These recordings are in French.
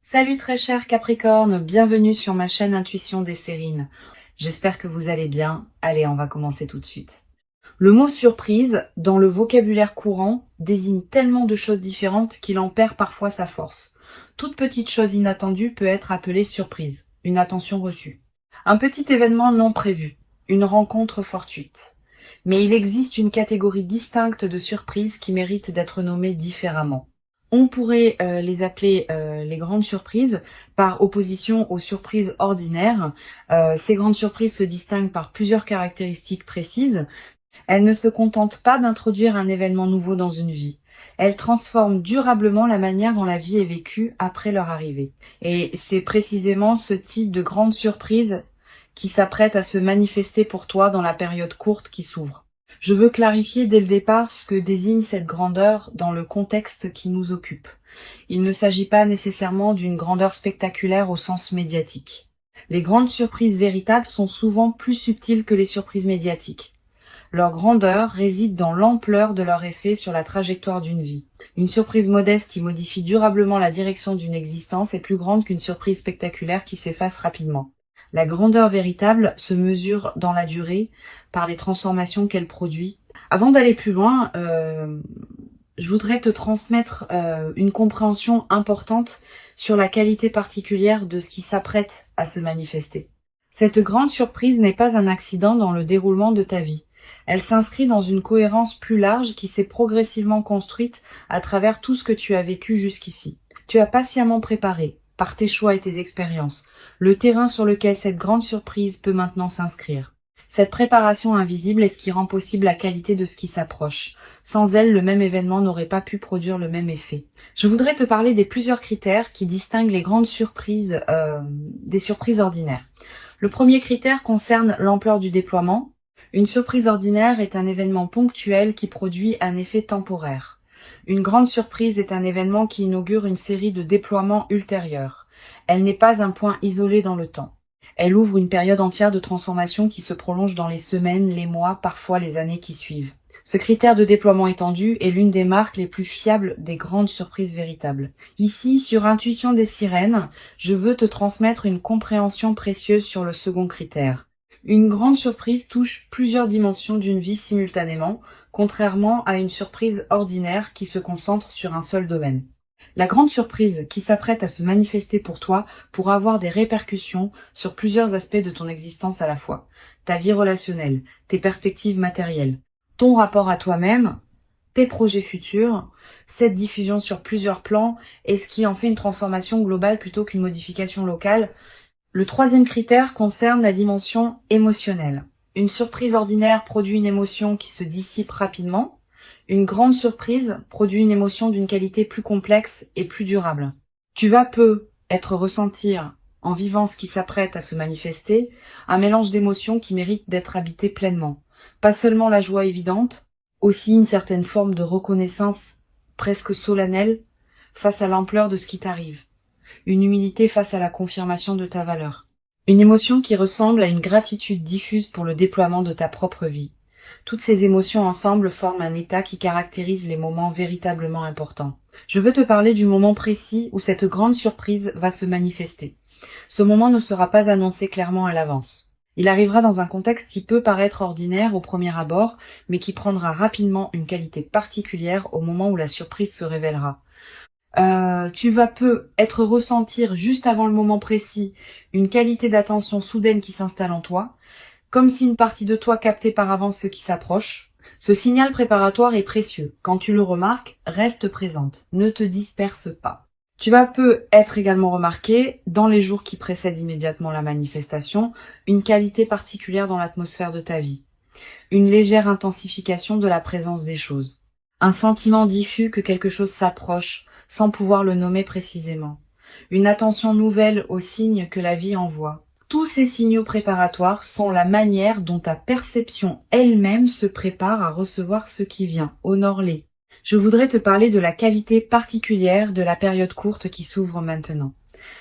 Salut très cher Capricorne, bienvenue sur ma chaîne Intuition des Sérines. J'espère que vous allez bien. Allez, on va commencer tout de suite. Le mot surprise, dans le vocabulaire courant, désigne tellement de choses différentes qu'il en perd parfois sa force. Toute petite chose inattendue peut être appelée surprise, une attention reçue. Un petit événement non prévu, une rencontre fortuite. Mais il existe une catégorie distincte de surprises qui méritent d'être nommées différemment. On pourrait les appeler les grandes surprises, par opposition aux surprises ordinaires. Ces grandes surprises se distinguent par plusieurs caractéristiques précises. Elles ne se contentent pas d'introduire un événement nouveau dans une vie. Elles transforment durablement la manière dont la vie est vécue après leur arrivée. Et c'est précisément ce type de grande surprise qui s'apprête à se manifester pour toi dans la période courte qui s'ouvre. Je veux clarifier dès le départ ce que désigne cette grandeur dans le contexte qui nous occupe. Il ne s'agit pas nécessairement d'une grandeur spectaculaire au sens médiatique. Les grandes surprises véritables sont souvent plus subtiles que les surprises médiatiques. Leur grandeur réside dans l'ampleur de leur effet sur la trajectoire d'une vie. Une surprise modeste qui modifie durablement la direction d'une existence est plus grande qu'une surprise spectaculaire qui s'efface rapidement. La grandeur véritable se mesure dans la durée par les transformations qu'elle produit. Avant d'aller plus loin, je voudrais te transmettre une compréhension importante sur la qualité particulière de ce qui s'apprête à se manifester. Cette grande surprise n'est pas un accident dans le déroulement de ta vie. Elle s'inscrit dans une cohérence plus large qui s'est progressivement construite à travers tout ce que tu as vécu jusqu'ici. Tu as patiemment préparé, par tes choix et tes expériences, le terrain sur lequel cette grande surprise peut maintenant s'inscrire. Cette préparation invisible est ce qui rend possible la qualité de ce qui s'approche. Sans elle, le même événement n'aurait pas pu produire le même effet. Je voudrais te parler des plusieurs critères qui distinguent les grandes surprises des surprises ordinaires. Le premier critère concerne l'ampleur du déploiement. Une surprise ordinaire est un événement ponctuel qui produit un effet temporaire. Une grande surprise est un événement qui inaugure une série de déploiements ultérieurs. Elle n'est pas un point isolé dans le temps. Elle ouvre une période entière de transformation qui se prolonge dans les semaines, les mois, parfois les années qui suivent. Ce critère de déploiement étendu est l'une des marques les plus fiables des grandes surprises véritables. Ici, sur Intuition des Sirènes, je veux te transmettre une compréhension précieuse sur le second critère. Une grande surprise touche plusieurs dimensions d'une vie simultanément, contrairement à une surprise ordinaire qui se concentre sur un seul domaine. La grande surprise qui s'apprête à se manifester pour toi pourra avoir des répercussions sur plusieurs aspects de ton existence à la fois. Ta vie relationnelle, tes perspectives matérielles, ton rapport à toi-même, tes projets futurs, cette diffusion sur plusieurs plans et ce qui en fait une transformation globale plutôt qu'une modification locale. Le troisième critère concerne la dimension émotionnelle. Une surprise ordinaire produit une émotion qui se dissipe rapidement. Une grande surprise produit une émotion d'une qualité plus complexe et plus durable. Tu vas ressentir, en vivant ce qui s'apprête à se manifester, un mélange d'émotions qui mérite d'être habité pleinement. Pas seulement la joie évidente, aussi une certaine forme de reconnaissance presque solennelle face à l'ampleur de ce qui t'arrive. Une humilité face à la confirmation de ta valeur. Une émotion qui ressemble à une gratitude diffuse pour le déploiement de ta propre vie. Toutes ces émotions ensemble forment un état qui caractérise les moments véritablement importants. Je veux te parler du moment précis où cette grande surprise va se manifester. Ce moment ne sera pas annoncé clairement à l'avance. Il arrivera dans un contexte qui peut paraître ordinaire au premier abord, mais qui prendra rapidement une qualité particulière au moment où la surprise se révélera. Tu vas ressentir juste avant le moment précis une qualité d'attention soudaine qui s'installe en toi, comme si une partie de toi captait par avance ce qui s'approche. Ce signal préparatoire est précieux. Quand tu le remarques, reste présente. Ne te disperse pas. Tu vas être également remarqué, dans les jours qui précèdent immédiatement la manifestation, une qualité particulière dans l'atmosphère de ta vie. Une légère intensification de la présence des choses. Un sentiment diffus que quelque chose s'approche, sans pouvoir le nommer précisément. Une attention nouvelle aux signes que la vie envoie. Tous ces signaux préparatoires sont la manière dont ta perception elle-même se prépare à recevoir ce qui vient. Honore-les. Je voudrais te parler de la qualité particulière de la période courte qui s'ouvre maintenant.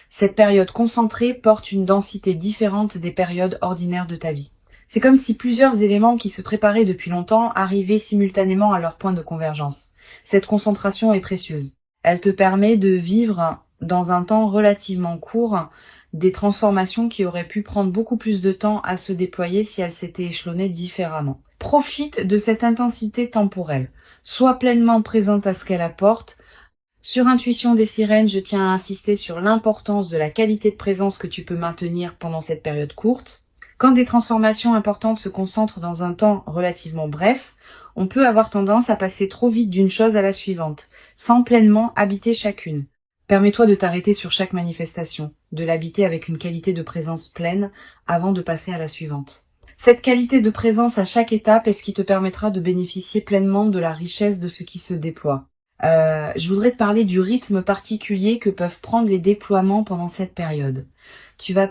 Cette période concentrée porte une densité différente des périodes ordinaires de ta vie. C'est comme si plusieurs éléments qui se préparaient depuis longtemps arrivaient simultanément à leur point de convergence. Cette concentration est précieuse. Elle te permet de vivre dans un temps relativement court, des transformations qui auraient pu prendre beaucoup plus de temps à se déployer si elles s'étaient échelonnées différemment. Profite de cette intensité temporelle. Sois pleinement présente à ce qu'elle apporte. Sur Intuition des sirènes, je tiens à insister sur l'importance de la qualité de présence que tu peux maintenir pendant cette période courte. Quand des transformations importantes se concentrent dans un temps relativement bref, on peut avoir tendance à passer trop vite d'une chose à la suivante, sans pleinement habiter chacune. Permets-toi de t'arrêter sur chaque manifestation, de l'habiter avec une qualité de présence pleine avant de passer à la suivante. Cette qualité de présence à chaque étape est ce qui te permettra de bénéficier pleinement de la richesse de ce qui se déploie. Je voudrais te parler du rythme particulier que peuvent prendre les déploiements pendant cette période. Tu vas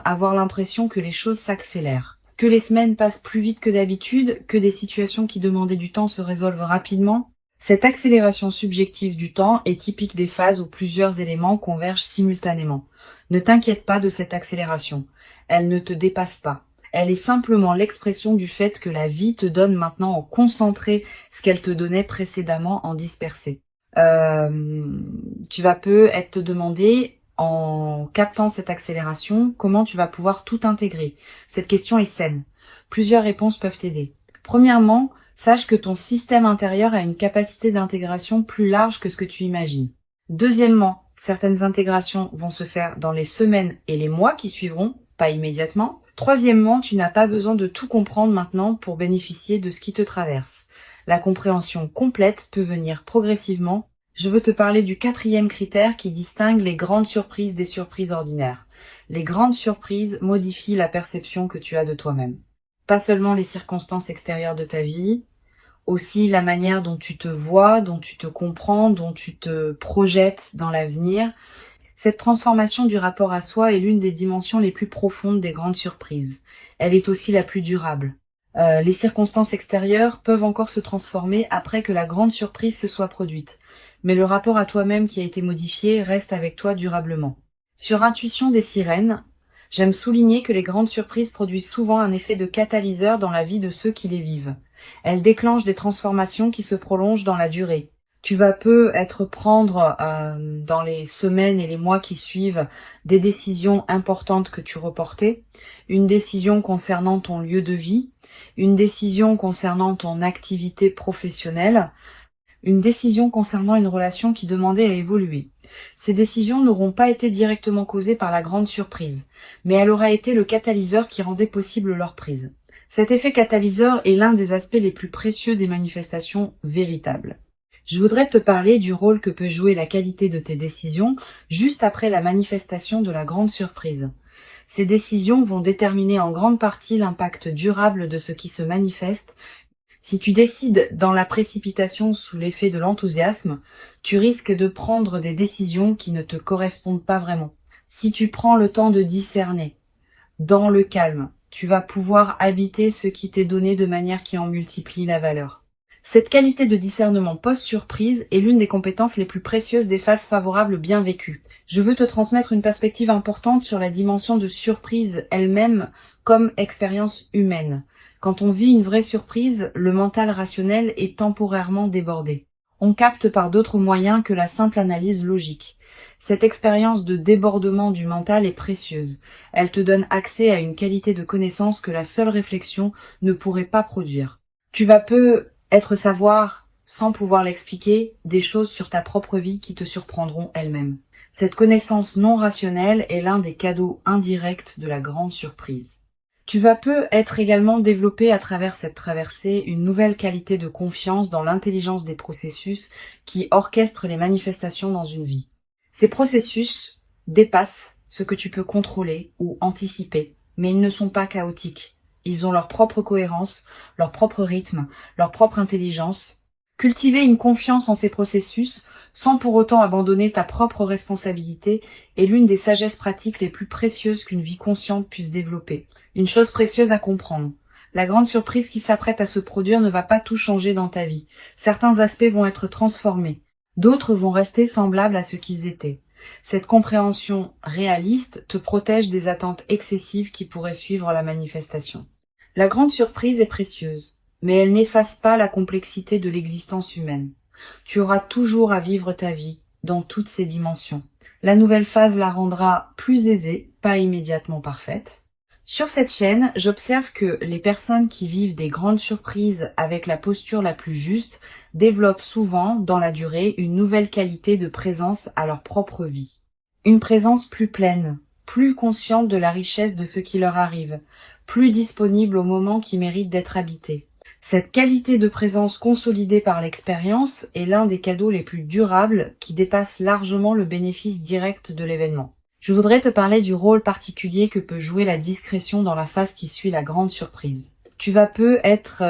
avoir l'impression que les choses s'accélèrent, que les semaines passent plus vite que d'habitude, que des situations qui demandaient du temps se résolvent rapidement. Cette accélération subjective du temps est typique des phases où plusieurs éléments convergent simultanément. Ne t'inquiète pas de cette accélération. Elle ne te dépasse pas. Elle est simplement l'expression du fait que la vie te donne maintenant en concentré ce qu'elle te donnait précédemment en dispersé. Tu vas peut-être te demander, en captant cette accélération, comment tu vas pouvoir tout intégrer. Cette question est saine. Plusieurs réponses peuvent t'aider. Premièrement, sache que ton système intérieur a une capacité d'intégration plus large que ce que tu imagines. Deuxièmement, certaines intégrations vont se faire dans les semaines et les mois qui suivront, pas immédiatement. Troisièmement, tu n'as pas besoin de tout comprendre maintenant pour bénéficier de ce qui te traverse. La compréhension complète peut venir progressivement. Je veux te parler du 4e critère qui distingue les grandes surprises des surprises ordinaires. Les grandes surprises modifient la perception que tu as de toi-même. Pas seulement les circonstances extérieures de ta vie, aussi la manière dont tu te vois, dont tu te comprends, dont tu te projettes dans l'avenir. Cette transformation du rapport à soi est l'une des dimensions les plus profondes des grandes surprises. Elle est aussi la plus durable. Les circonstances extérieures peuvent encore se transformer après que la grande surprise se soit produite, mais le rapport à toi-même qui a été modifié reste avec toi durablement. Sur Intuition des sirènes, j'aime souligner que les grandes surprises produisent souvent un effet de catalyseur dans la vie de ceux qui les vivent. Elles déclenchent des transformations qui se prolongent dans la durée. Tu vas peut-être prendre dans les semaines et les mois qui suivent des décisions importantes que tu reportais, une décision concernant ton lieu de vie, une décision concernant ton activité professionnelle, une décision concernant une relation qui demandait à évoluer. Ces décisions n'auront pas été directement causées par la grande surprise, mais elle aura été le catalyseur qui rendait possible leur prise. Cet effet catalyseur est l'un des aspects les plus précieux des manifestations véritables. Je voudrais te parler du rôle que peut jouer la qualité de tes décisions juste après la manifestation de la grande surprise. Ces décisions vont déterminer en grande partie l'impact durable de ce qui se manifeste. Si tu décides dans la précipitation sous l'effet de l'enthousiasme, tu risques de prendre des décisions qui ne te correspondent pas vraiment. Si tu prends le temps de discerner, dans le calme, tu vas pouvoir habiter ce qui t'est donné de manière qui en multiplie la valeur. Cette qualité de discernement post-surprise est l'une des compétences les plus précieuses des phases favorables bien vécues. Je veux te transmettre une perspective importante sur la dimension de surprise elle-même comme expérience humaine. Quand on vit une vraie surprise, le mental rationnel est temporairement débordé. On capte par d'autres moyens que la simple analyse logique. Cette expérience de débordement du mental est précieuse. Elle te donne accès à une qualité de connaissance que la seule réflexion ne pourrait pas produire. Tu vas peut-être savoir, sans pouvoir l'expliquer, des choses sur ta propre vie qui te surprendront elles-mêmes. Cette connaissance non rationnelle est l'un des cadeaux indirects de la grande surprise. Tu vas peut-être également développer à travers cette traversée une nouvelle qualité de confiance dans l'intelligence des processus qui orchestrent les manifestations dans une vie. Ces processus dépassent ce que tu peux contrôler ou anticiper, mais ils ne sont pas chaotiques. Ils ont leur propre cohérence, leur propre rythme, leur propre intelligence. Cultiver une confiance en ces processus, sans pour autant abandonner ta propre responsabilité, est l'une des sagesses pratiques les plus précieuses qu'une vie consciente puisse développer. Une chose précieuse à comprendre. La grande surprise qui s'apprête à se produire ne va pas tout changer dans ta vie. Certains aspects vont être transformés. D'autres vont rester semblables à ce qu'ils étaient. Cette compréhension réaliste te protège des attentes excessives qui pourraient suivre la manifestation. La grande surprise est précieuse, mais elle n'efface pas la complexité de l'existence humaine. Tu auras toujours à vivre ta vie, dans toutes ses dimensions. La nouvelle phase la rendra plus aisée, pas immédiatement parfaite. Sur cette chaîne, j'observe que les personnes qui vivent des grandes surprises avec la posture la plus juste développent souvent, dans la durée, une nouvelle qualité de présence à leur propre vie. Une présence plus pleine, plus consciente de la richesse de ce qui leur arrive, plus disponible au moment qui mérite d'être habité. Cette qualité de présence consolidée par l'expérience est l'un des cadeaux les plus durables qui dépasse largement le bénéfice direct de l'événement. Je voudrais te parler du rôle particulier que peut jouer la discrétion dans la phase qui suit la grande surprise. Tu vas peu être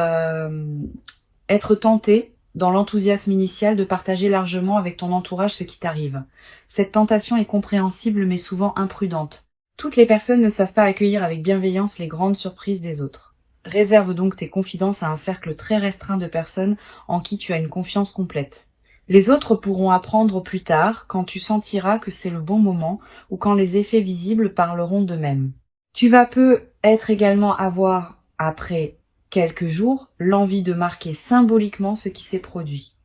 tenté, dans l'enthousiasme initial, de partager largement avec ton entourage ce qui t'arrive. Cette tentation est compréhensible mais souvent imprudente. Toutes les personnes ne savent pas accueillir avec bienveillance les grandes surprises des autres. Réserve donc tes confidences à un cercle très restreint de personnes en qui tu as une confiance complète. Les autres pourront apprendre plus tard, quand tu sentiras que c'est le bon moment ou quand les effets visibles parleront d'eux-mêmes. Tu vas peu être également avoir, après quelques jours, l'envie de marquer symboliquement ce qui s'est produit.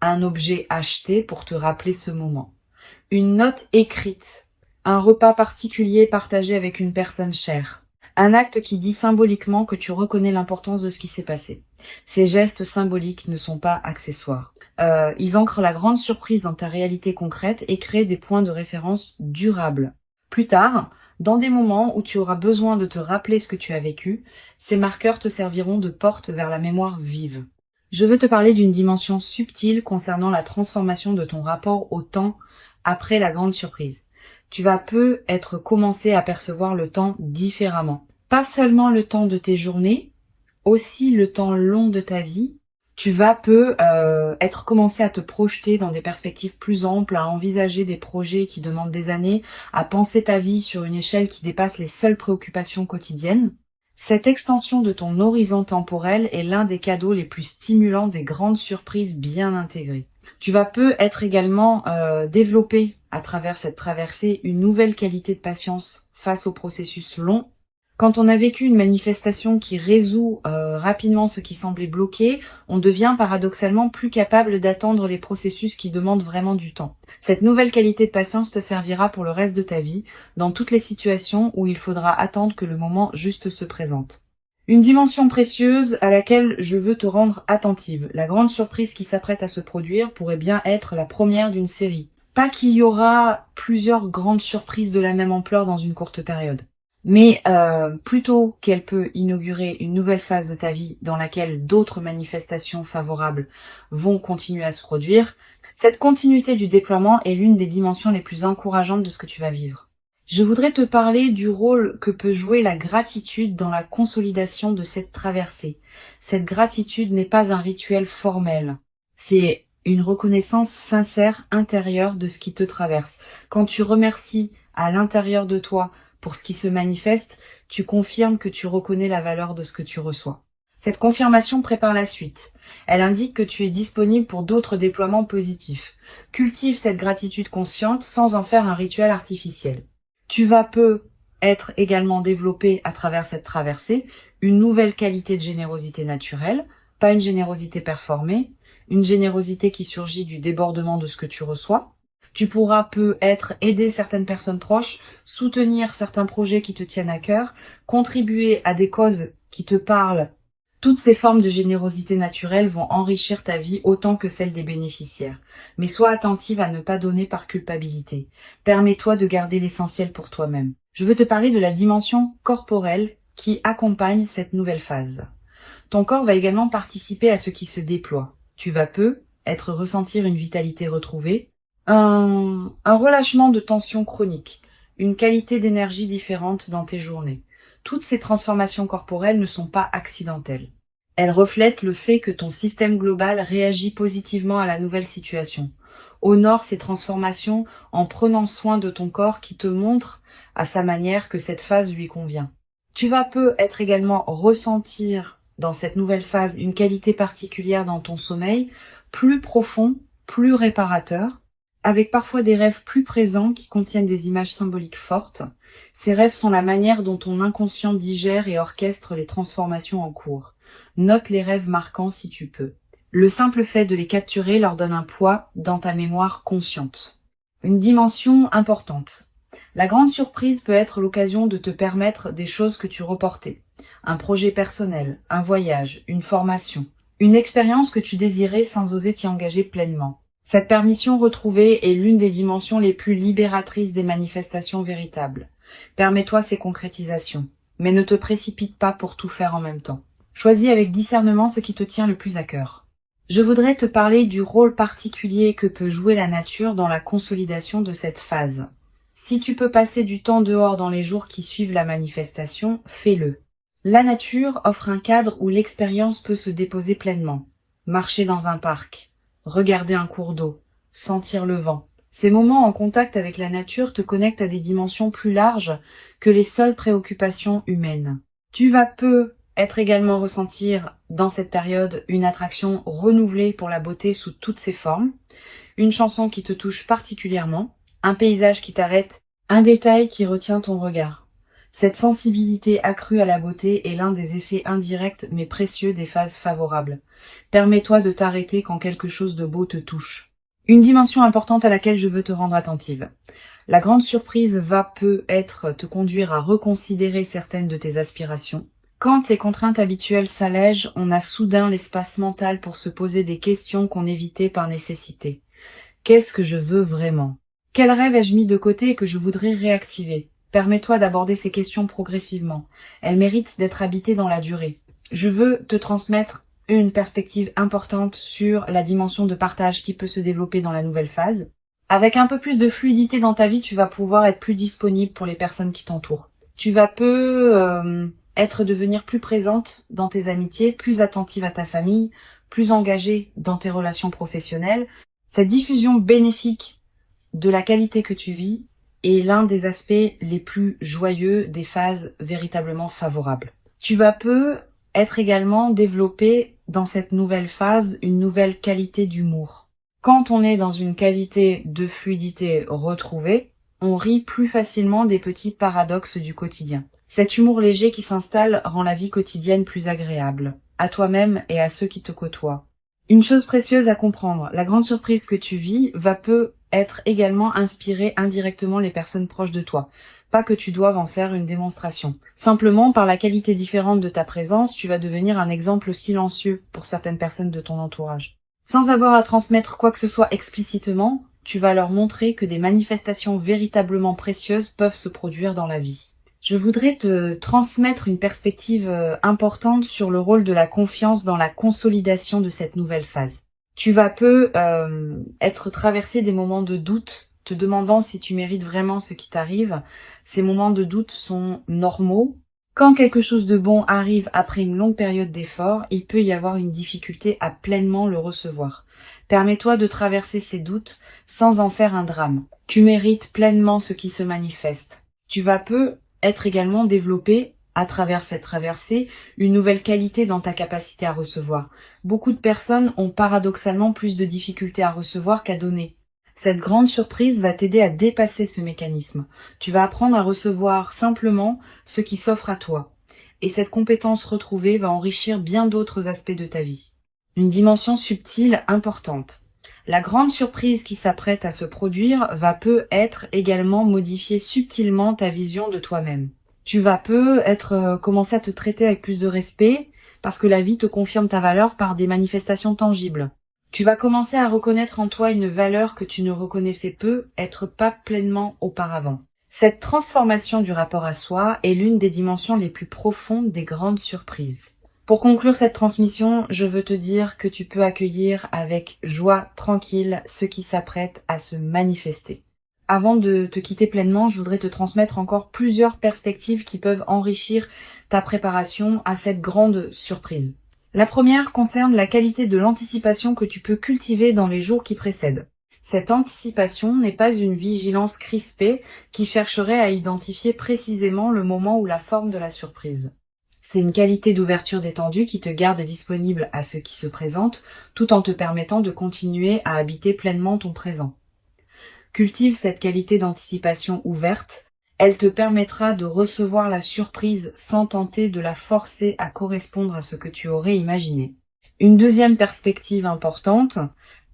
Un objet acheté pour te rappeler ce moment. Une note écrite. Un repas particulier partagé avec une personne chère. Un acte qui dit symboliquement que tu reconnais l'importance de ce qui s'est passé. Ces gestes symboliques ne sont pas accessoires. Ils ancrent la grande surprise dans ta réalité concrète et créent des points de référence durables. Plus tard, dans des moments où tu auras besoin de te rappeler ce que tu as vécu, ces marqueurs te serviront de porte vers la mémoire vive. Je veux te parler d'une dimension subtile concernant la transformation de ton rapport au temps après la grande surprise. Tu vas peu être commencé à percevoir le temps différemment. Pas seulement le temps de tes journées, aussi le temps long de ta vie. Tu vas peu être commencé à te projeter dans des perspectives plus amples, à envisager des projets qui demandent des années, à penser ta vie sur une échelle qui dépasse les seules préoccupations quotidiennes. Cette extension de ton horizon temporel est l'un des cadeaux les plus stimulants des grandes surprises bien intégrées. Tu vas peu être également développé à travers cette traversée une nouvelle qualité de patience face au processus long. Quand on a vécu une manifestation qui résout rapidement ce qui semblait bloqué, on devient paradoxalement plus capable d'attendre les processus qui demandent vraiment du temps. Cette nouvelle qualité de patience te servira pour le reste de ta vie, dans toutes les situations où il faudra attendre que le moment juste se présente. Une dimension précieuse à laquelle je veux te rendre attentive. La grande surprise qui s'apprête à se produire pourrait bien être la première d'une série. Pas qu'il y aura plusieurs grandes surprises de la même ampleur dans une courte période. Mais plutôt qu'elle peut inaugurer une nouvelle phase de ta vie dans laquelle d'autres manifestations favorables vont continuer à se produire, cette continuité du déploiement est l'une des dimensions les plus encourageantes de ce que tu vas vivre. Je voudrais te parler du rôle que peut jouer la gratitude dans la consolidation de cette traversée. Cette gratitude n'est pas un rituel formel, c'est une reconnaissance sincère intérieure de ce qui te traverse. Quand tu remercies à l'intérieur de toi pour ce qui se manifeste, tu confirmes que tu reconnais la valeur de ce que tu reçois. Cette confirmation prépare la suite. Elle indique que tu es disponible pour d'autres déploiements positifs. Cultive cette gratitude consciente sans en faire un rituel artificiel. Tu vas peu être également développé à travers cette traversée une nouvelle qualité de générosité naturelle, pas une générosité performée, une générosité qui surgit du débordement de ce que tu reçois. Tu pourras peu être aider certaines personnes proches, soutenir certains projets qui te tiennent à cœur, contribuer à des causes qui te parlent. Toutes ces formes de générosité naturelle vont enrichir ta vie autant que celle des bénéficiaires. Mais sois attentive à ne pas donner par culpabilité. Permets-toi de garder l'essentiel pour toi-même. Je veux te parler de la dimension corporelle qui accompagne cette nouvelle phase. Ton corps va également participer à ce qui se déploie. Tu vas peu ressentir une vitalité retrouvée, un relâchement de tension chronique, une qualité d'énergie différente dans tes journées. Toutes ces transformations corporelles ne sont pas accidentelles. Elles reflètent le fait que ton système global réagit positivement à la nouvelle situation. Honore ces transformations en prenant soin de ton corps qui te montre à sa manière que cette phase lui convient. Tu vas peu être également ressentir dans cette nouvelle phase une qualité particulière dans ton sommeil, plus profond, plus réparateur, avec parfois des rêves plus présents qui contiennent des images symboliques fortes. Ces rêves sont la manière dont ton inconscient digère et orchestre les transformations en cours. Note les rêves marquants si tu peux. Le simple fait de les capturer leur donne un poids dans ta mémoire consciente. Une dimension importante. La grande surprise peut être l'occasion de te permettre des choses que tu reportais. Un projet personnel, un voyage, une formation, une expérience que tu désirais sans oser t'y engager pleinement. Cette permission retrouvée est l'une des dimensions les plus libératrices des manifestations véritables. Permets-toi ces concrétisations, mais ne te précipite pas pour tout faire en même temps. Choisis avec discernement ce qui te tient le plus à cœur. Je voudrais te parler du rôle particulier que peut jouer la nature dans la consolidation de cette phase. Si tu peux passer du temps dehors dans les jours qui suivent la manifestation, fais-le. La nature offre un cadre où l'expérience peut se déposer pleinement. Marcher dans un parc, regarder un cours d'eau, sentir le vent. Ces moments en contact avec la nature te connectent à des dimensions plus larges que les seules préoccupations humaines. Tu vas être également ressentir dans cette période une attraction renouvelée pour la beauté sous toutes ses formes, une chanson qui te touche particulièrement, un paysage qui t'arrête, un détail qui retient ton regard. Cette sensibilité accrue à la beauté est l'un des effets indirects mais précieux des phases favorables. Permets-toi de t'arrêter quand quelque chose de beau te touche. Une dimension importante à laquelle je veux te rendre attentive. La grande surprise va peut-être te conduire à reconsidérer certaines de tes aspirations. Quand les contraintes habituelles s'allègent, on a soudain l'espace mental pour se poser des questions qu'on évitait par nécessité. Qu'est-ce que je veux vraiment ? Quel rêve ai-je mis de côté et que je voudrais réactiver ? Permets-toi d'aborder ces questions progressivement. Elles méritent d'être habitées dans la durée. Je veux te transmettre une perspective importante sur la dimension de partage qui peut se développer dans la nouvelle phase. Avec un peu plus de fluidité dans ta vie, tu vas pouvoir être plus disponible pour les personnes qui t'entourent. Tu vas devenir plus présente dans tes amitiés, plus attentive à ta famille, plus engagée dans tes relations professionnelles. Cette diffusion bénéfique de la qualité que tu vis est l'un des aspects les plus joyeux des phases véritablement favorables. Tu vas être également développé dans cette nouvelle phase une nouvelle qualité d'humour. Quand on est dans une qualité de fluidité retrouvée, on rit plus facilement des petits paradoxes du quotidien. Cet humour léger qui s'installe rend la vie quotidienne plus agréable, à toi-même et à ceux qui te côtoient. Une chose précieuse à comprendre, la grande surprise que tu vis va être également inspirer indirectement les personnes proches de toi. Pas que tu doives en faire une démonstration. Simplement, par la qualité différente de ta présence, tu vas devenir un exemple silencieux pour certaines personnes de ton entourage. Sans avoir à transmettre quoi que ce soit explicitement, tu vas leur montrer que des manifestations véritablement précieuses peuvent se produire dans la vie. Je voudrais te transmettre une perspective importante sur le rôle de la confiance dans la consolidation de cette nouvelle phase. Tu vas être traversé des moments de doute, te demandant si tu mérites vraiment ce qui t'arrive. Ces moments de doute sont normaux. Quand quelque chose de bon arrive après une longue période d'effort, il peut y avoir une difficulté à pleinement le recevoir. Permets-toi de traverser ces doutes sans en faire un drame. Tu mérites pleinement ce qui se manifeste. Tu vas être également développé à travers cette traversée, une nouvelle qualité dans ta capacité à recevoir. Beaucoup de personnes ont paradoxalement plus de difficultés à recevoir qu'à donner. Cette grande surprise va t'aider à dépasser ce mécanisme. Tu vas apprendre à recevoir simplement ce qui s'offre à toi. Et cette compétence retrouvée va enrichir bien d'autres aspects de ta vie. Une dimension subtile importante. La grande surprise qui s'apprête à se produire va être également modifier subtilement ta vision de toi-même. Tu vas commencer à te traiter avec plus de respect parce que la vie te confirme ta valeur par des manifestations tangibles. Tu vas commencer à reconnaître en toi une valeur que tu ne reconnaissais être pas pleinement auparavant. Cette transformation du rapport à soi est l'une des dimensions les plus profondes des grandes surprises. Pour conclure cette transmission, je veux te dire que tu peux accueillir avec joie tranquille ce qui s'apprête à se manifester. Avant de te quitter pleinement, je voudrais te transmettre encore plusieurs perspectives qui peuvent enrichir ta préparation à cette grande surprise. La première concerne la qualité de l'anticipation que tu peux cultiver dans les jours qui précèdent. Cette anticipation n'est pas une vigilance crispée qui chercherait à identifier précisément le moment ou la forme de la surprise. C'est une qualité d'ouverture détendue qui te garde disponible à ce qui se présente, tout en te permettant de continuer à habiter pleinement ton présent. Cultive cette qualité d'anticipation ouverte, elle te permettra de recevoir la surprise sans tenter de la forcer à correspondre à ce que tu aurais imaginé. Une deuxième perspective importante,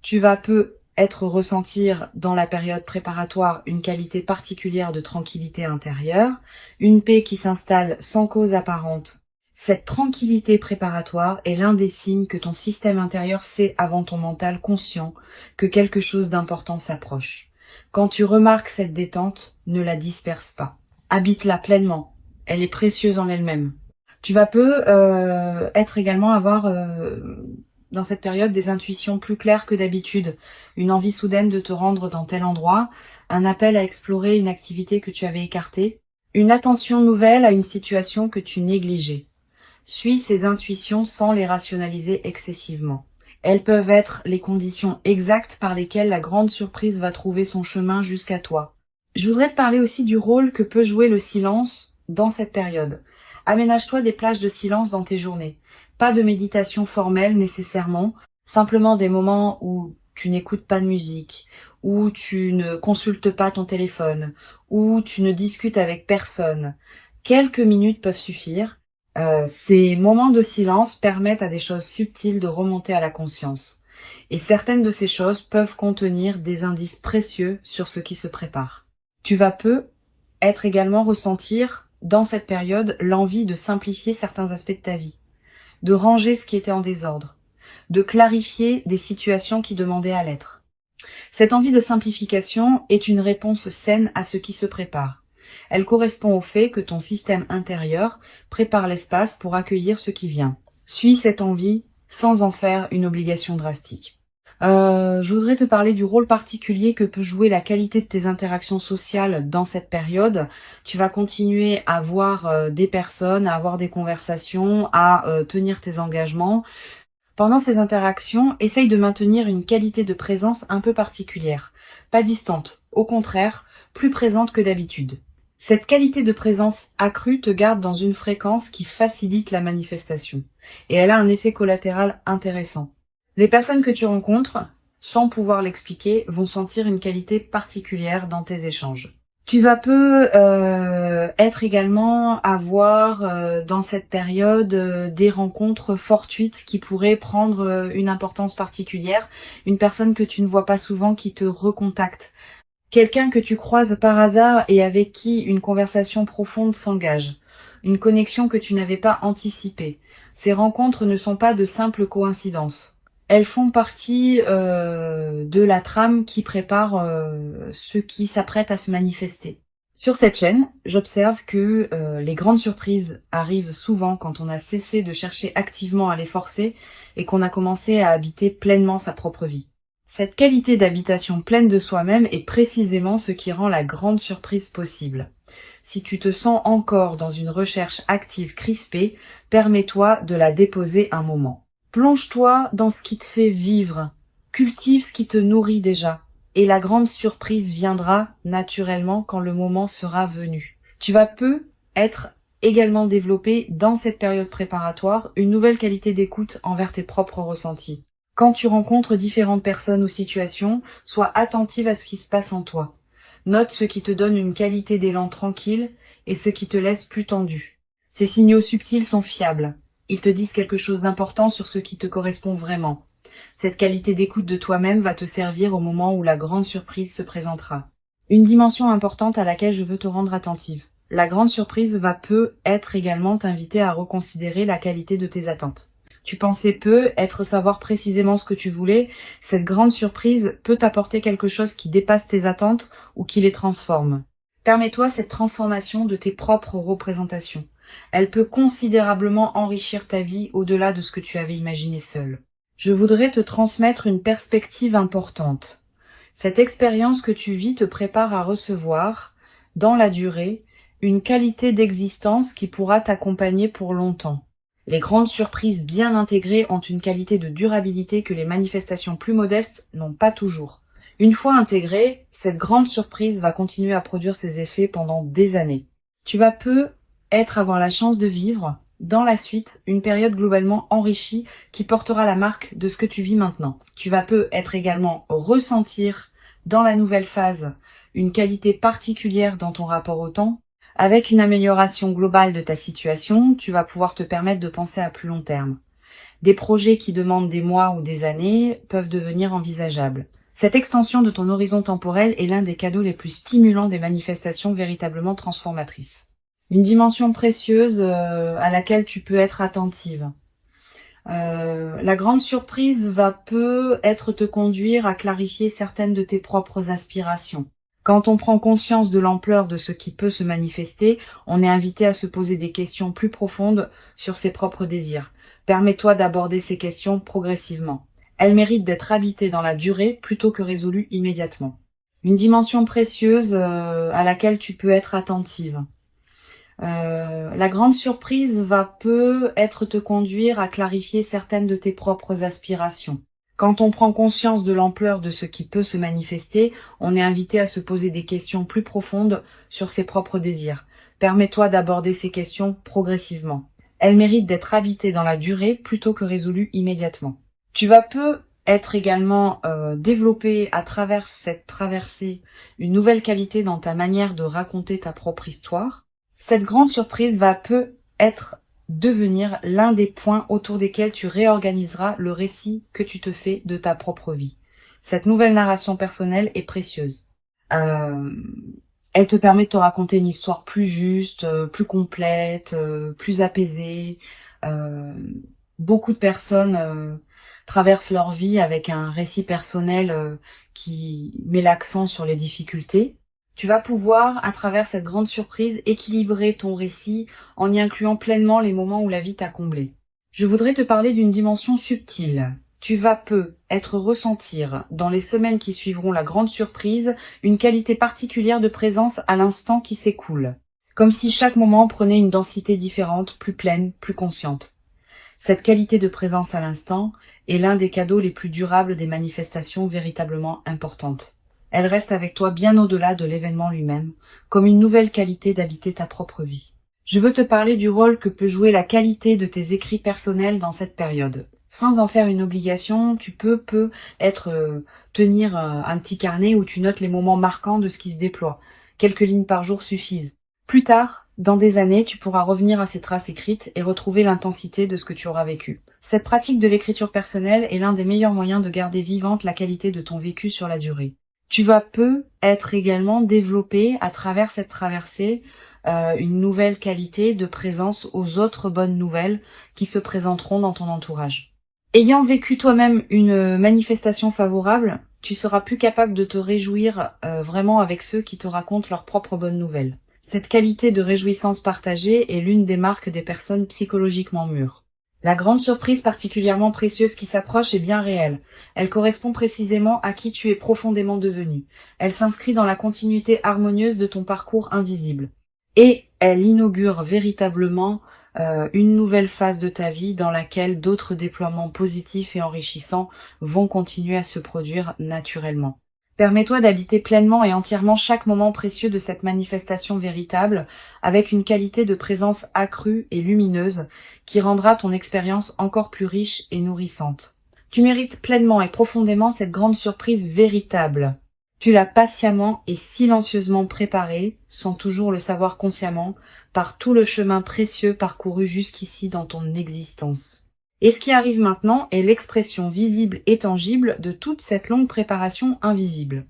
tu vas peut-être ressentir dans la période préparatoire une qualité particulière de tranquillité intérieure, une paix qui s'installe sans cause apparente. Cette tranquillité préparatoire est l'un des signes que ton système intérieur sait avant ton mental conscient que quelque chose d'important s'approche. Quand tu remarques cette détente, ne la disperse pas. Habite-la pleinement. Elle est précieuse en elle-même. Tu vas être également avoir dans cette période des intuitions plus claires que d'habitude, une envie soudaine de te rendre dans tel endroit, un appel à explorer une activité que tu avais écartée, une attention nouvelle à une situation que tu négligeais. Suis ces intuitions sans les rationaliser excessivement. Elles peuvent être les conditions exactes par lesquelles la grande surprise va trouver son chemin jusqu'à toi. Je voudrais te parler aussi du rôle que peut jouer le silence dans cette période. Aménage-toi des plages de silence dans tes journées. Pas de méditation formelle nécessairement, simplement des moments où tu n'écoutes pas de musique, où tu ne consultes pas ton téléphone, où tu ne discutes avec personne. Quelques minutes peuvent suffire. Ces moments de silence permettent à des choses subtiles de remonter à la conscience. Et certaines de ces choses peuvent contenir des indices précieux sur ce qui se prépare. Tu vas être également ressentir dans cette période l'envie de simplifier certains aspects de ta vie, de ranger ce qui était en désordre, de clarifier des situations qui demandaient à l'être. Cette envie de simplification est une réponse saine à ce qui se prépare. Elle correspond au fait que ton système intérieur prépare l'espace pour accueillir ce qui vient. Suis cette envie sans en faire une obligation drastique. Je voudrais te parler du rôle particulier que peut jouer la qualité de tes interactions sociales dans cette période. Tu vas continuer à voir des personnes, à avoir des conversations, à tenir tes engagements. Pendant ces interactions, essaye de maintenir une qualité de présence un peu particulière. Pas distante, au contraire, plus présente que d'habitude. Cette qualité de présence accrue te garde dans une fréquence qui facilite la manifestation. Et elle a un effet collatéral intéressant. Les personnes que tu rencontres, sans pouvoir l'expliquer, vont sentir une qualité particulière dans tes échanges. Tu vas être également avoir dans cette période des rencontres fortuites qui pourraient prendre une importance particulière. Une personne que tu ne vois pas souvent qui te recontacte. Quelqu'un que tu croises par hasard et avec qui une conversation profonde s'engage. Une connexion que tu n'avais pas anticipée. Ces rencontres ne sont pas de simples coïncidences. Elles font partie de la trame qui prépare ce qui s'apprête à se manifester. Sur cette chaîne, j'observe que les grandes surprises arrivent souvent quand on a cessé de chercher activement à les forcer et qu'on a commencé à habiter pleinement sa propre vie. Cette qualité d'habitation pleine de soi-même est précisément ce qui rend la grande surprise possible. Si tu te sens encore dans une recherche active crispée, permets-toi de la déposer un moment. Plonge-toi dans ce qui te fait vivre, cultive ce qui te nourrit déjà, et la grande surprise viendra naturellement quand le moment sera venu. Tu vas être également développé dans cette période préparatoire une nouvelle qualité d'écoute envers tes propres ressentis. Quand tu rencontres différentes personnes ou situations, sois attentive à ce qui se passe en toi. Note ce qui te donne une qualité d'élan tranquille et ce qui te laisse plus tendu. Ces signaux subtils sont fiables. Ils te disent quelque chose d'important sur ce qui te correspond vraiment. Cette qualité d'écoute de toi-même va te servir au moment où la grande surprise se présentera. Une dimension importante à laquelle je veux te rendre attentive. La grande surprise va être également t'inviter à reconsidérer la qualité de tes attentes. Tu pensais savoir précisément ce que tu voulais. Cette grande surprise peut t'apporter quelque chose qui dépasse tes attentes ou qui les transforme. Permets-toi cette transformation de tes propres représentations. Elle peut considérablement enrichir ta vie au-delà de ce que tu avais imaginé seul. Je voudrais te transmettre une perspective importante. Cette expérience que tu vis te prépare à recevoir, dans la durée, une qualité d'existence qui pourra t'accompagner pour longtemps. Les grandes surprises bien intégrées ont une qualité de durabilité que les manifestations plus modestes n'ont pas toujours. Une fois intégrée, cette grande surprise va continuer à produire ses effets pendant des années. Tu vas avoir la chance de vivre, dans la suite, une période globalement enrichie qui portera la marque de ce que tu vis maintenant. Tu vas être également ressentir, dans la nouvelle phase, une qualité particulière dans ton rapport au temps. Avec une amélioration globale de ta situation, tu vas pouvoir te permettre de penser à plus long terme. Des projets qui demandent des mois ou des années peuvent devenir envisageables. Cette extension de ton horizon temporel est l'un des cadeaux les plus stimulants des manifestations véritablement transformatrices. Une dimension précieuse à laquelle tu peux être attentive. La grande surprise va peut-être te conduire à clarifier certaines de tes propres aspirations. Quand on prend conscience de l'ampleur de ce qui peut se manifester, on est invité à se poser des questions plus profondes sur ses propres désirs. Permets-toi d'aborder ces questions progressivement. Elles méritent d'être habitées dans la durée plutôt que résolues immédiatement. Une dimension précieuse à laquelle tu peux être attentive. La grande surprise va peut-être te conduire à clarifier certaines de tes propres aspirations. Quand on prend conscience de l'ampleur de ce qui peut se manifester, on est invité à se poser des questions plus profondes sur ses propres désirs. Permets-toi d'aborder ces questions progressivement. Elles méritent d'être habitées dans la durée plutôt que résolues immédiatement. Tu vas être également développé à travers cette traversée une nouvelle qualité dans ta manière de raconter ta propre histoire. Cette grande surprise va peut-être devenir l'un des points autour desquels tu réorganiseras le récit que tu te fais de ta propre vie. Cette nouvelle narration personnelle est précieuse. Elle te permet de te raconter une histoire plus juste, plus complète, plus apaisée. Beaucoup de personnes traversent leur vie avec un récit personnel qui met l'accent sur les difficultés. Tu vas pouvoir, à travers cette grande surprise, équilibrer ton récit en y incluant pleinement les moments où la vie t'a comblé. Je voudrais te parler d'une dimension subtile. Tu vas être ressentir, dans les semaines qui suivront la grande surprise, une qualité particulière de présence à l'instant qui s'écoule. Comme si chaque moment prenait une densité différente, plus pleine, plus consciente. Cette qualité de présence à l'instant est l'un des cadeaux les plus durables des manifestations véritablement importantes. Elle reste avec toi bien au-delà de l'événement lui-même, comme une nouvelle qualité d'habiter ta propre vie. Je veux te parler du rôle que peut jouer la qualité de tes écrits personnels dans cette période. Sans en faire une obligation, tu peux tenir un petit carnet où tu notes les moments marquants de ce qui se déploie. Quelques lignes par jour suffisent. Plus tard, dans des années, tu pourras revenir à ces traces écrites et retrouver l'intensité de ce que tu auras vécu. Cette pratique de l'écriture personnelle est l'un des meilleurs moyens de garder vivante la qualité de ton vécu sur la durée. Tu vas être également développé à travers cette traversée une nouvelle qualité de présence aux autres bonnes nouvelles qui se présenteront dans ton entourage. Ayant vécu toi-même une manifestation favorable, tu seras plus capable de te réjouir vraiment avec ceux qui te racontent leurs propres bonnes nouvelles. Cette qualité de réjouissance partagée est l'une des marques des personnes psychologiquement mûres. La grande surprise particulièrement précieuse qui s'approche est bien réelle. Elle correspond précisément à qui tu es profondément devenu. Elle s'inscrit dans la continuité harmonieuse de ton parcours invisible. Et elle inaugure véritablement une nouvelle phase de ta vie dans laquelle d'autres déploiements positifs et enrichissants vont continuer à se produire naturellement. Permets-toi d'habiter pleinement et entièrement chaque moment précieux de cette manifestation véritable avec une qualité de présence accrue et lumineuse qui rendra ton expérience encore plus riche et nourrissante. Tu mérites pleinement et profondément cette grande surprise véritable. Tu l'as patiemment et silencieusement préparée, sans toujours le savoir consciemment, par tout le chemin précieux parcouru jusqu'ici dans ton existence. Et ce qui arrive maintenant est l'expression visible et tangible de toute cette longue préparation invisible.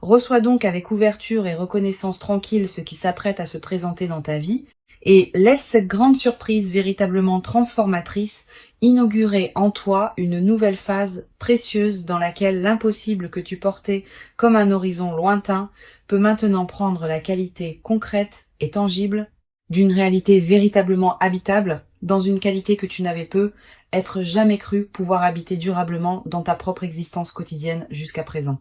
Reçois donc avec ouverture et reconnaissance tranquille ce qui s'apprête à se présenter dans ta vie, et laisse cette grande surprise véritablement transformatrice inaugurer en toi une nouvelle phase précieuse dans laquelle l'impossible que tu portais comme un horizon lointain peut maintenant prendre la qualité concrète et tangible d'une réalité véritablement habitable dans une qualité que tu n'avais être jamais cru pouvoir habiter durablement dans ta propre existence quotidienne jusqu'à présent.